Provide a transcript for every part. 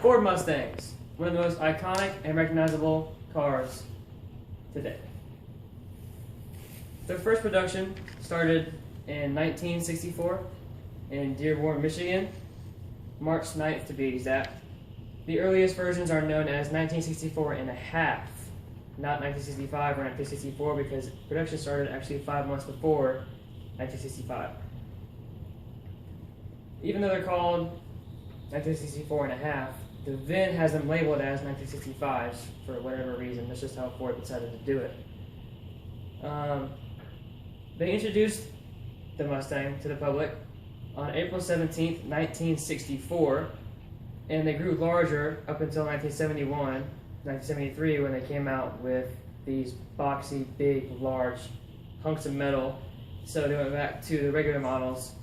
Ford Mustangs, one of the most iconic and recognizable cars today. Their first production started in 1964 in Dearborn, Michigan, March 9th to be exact. The earliest versions are known as 1964 and a half, not 1965 or 1964, because production started actually 5 months before 1965. Even though they're called 1964 and a half, the VIN has them labeled as 1965s for whatever reason. That's just how Ford decided to do it. They introduced the Mustang to the public on April 17th, 1964, and they grew larger up until 1971, 1973, when they came out with these boxy, big, large hunks of metal. So they went back to the regular models,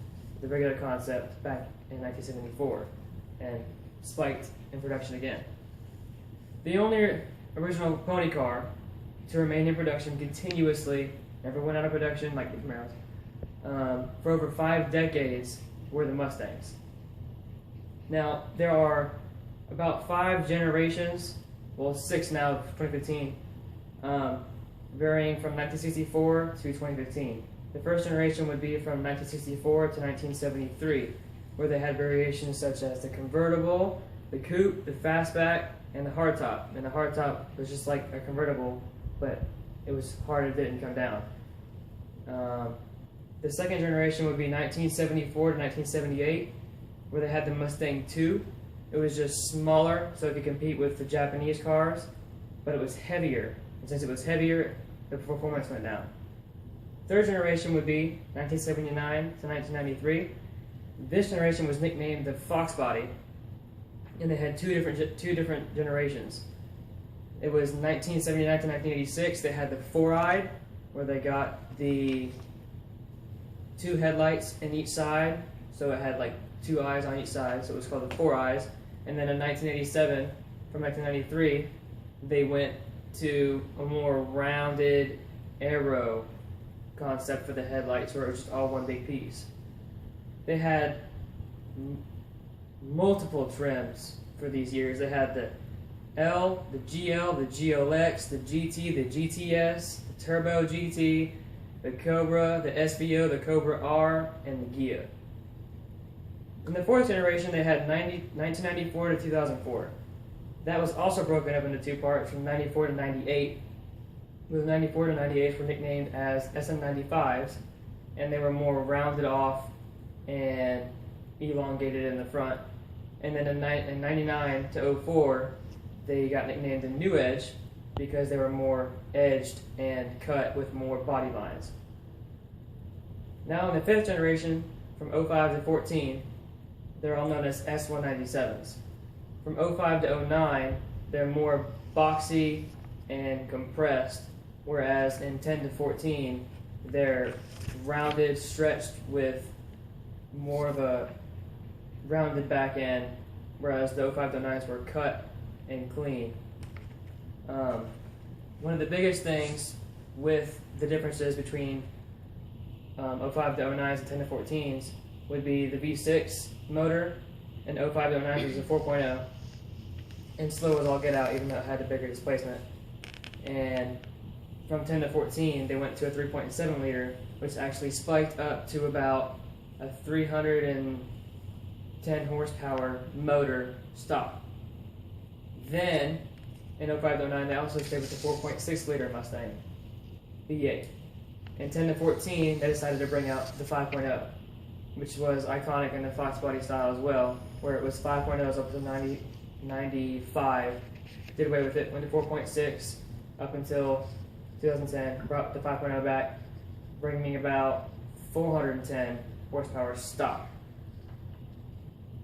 the regular concept, back in 1974, and spiked in production again. The only original pony car to remain in production continuously, never went out of production like the Camaros, for over 5 decades were the Mustangs. Now, there are about 5 generations, well 6 now, 2015, varying from 1964 to 2015. The first generation would be from 1964 to 1973, where they had variations such as the convertible, the coupe, the fastback, and the hardtop. And the hardtop was just like a convertible, but it was hard, it didn't come down. The second generation would be 1974 to 1978, where they had the Mustang II. It was just smaller, so it could compete with the Japanese cars, but it was heavier. And since it was heavier, the performance went down. Third generation would be 1979 to 1993. This generation was nicknamed the Fox Body, and they had two different generations. It was 1979 to 1986. They had the four-eyed, where they got the 2 headlights in each side, so it had like 2 eyes on each side, so it was called the four eyes. And then in 1987, from 1993, they went to a more rounded arrow concept for the headlights, where it was just all one big piece. They had multiple trims for these years. They had the L, the GL, the GLX, the GT, the GTS, the Turbo GT, the Cobra, the SVO, the Cobra R, and the Ghia. In the fourth generation, they had 1994 to 2004. That was also broken up into 2 parts, from 94 to 98. The 94 to 98 were nicknamed as SM95s, and they were more rounded off and elongated in the front. And then in 99 to 04, they got nicknamed the New Edge because they were more edged and cut with more body lines. Now in the 5th generation, from 05 to 14, they're all known as S197s. From 05 to 09, they're more boxy and compressed, whereas in 10 to 14, they're rounded, stretched with more of a rounded back end, whereas the 05 to 09s were cut and clean. One of the biggest things with the differences between 05 to 09s and 10 to 14s would be the V6 motor, and 05 to 09s was a 4.0, and slow as all get out, even though it had a bigger displacement. And from 10 to 14, they went to a 3.7 liter, which actually spiked up to about a 310 horsepower motor stock. Then, in 05 to 09, they also stayed with the 4.6 liter Mustang V8. In 10 to 14, they decided to bring out the 5.0, which was iconic in the Fox Body style as well, where it was 5.0s up to 95, did away with it, went to 4.6 up until 2010, brought the 5.0 back, bringing about 410 horsepower stock.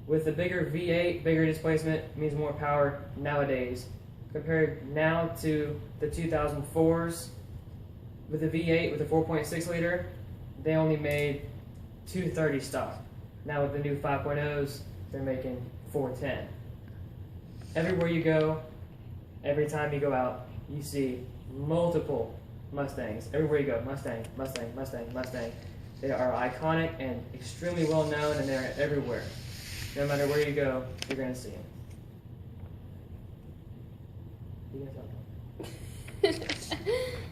With the bigger V8, bigger displacement means more power nowadays. Compared now to the 2004s, with the V8 with the 4.6 liter, they only made 230 stock. Now with the new 5.0s, they're making 410. Everywhere you go, every time you go out, you see multiple Mustangs. Everywhere you go, Mustang, Mustang, Mustang, Mustang. They are iconic and extremely well known, and they're everywhere. No matter where you go, you're going to see them. You guys all know.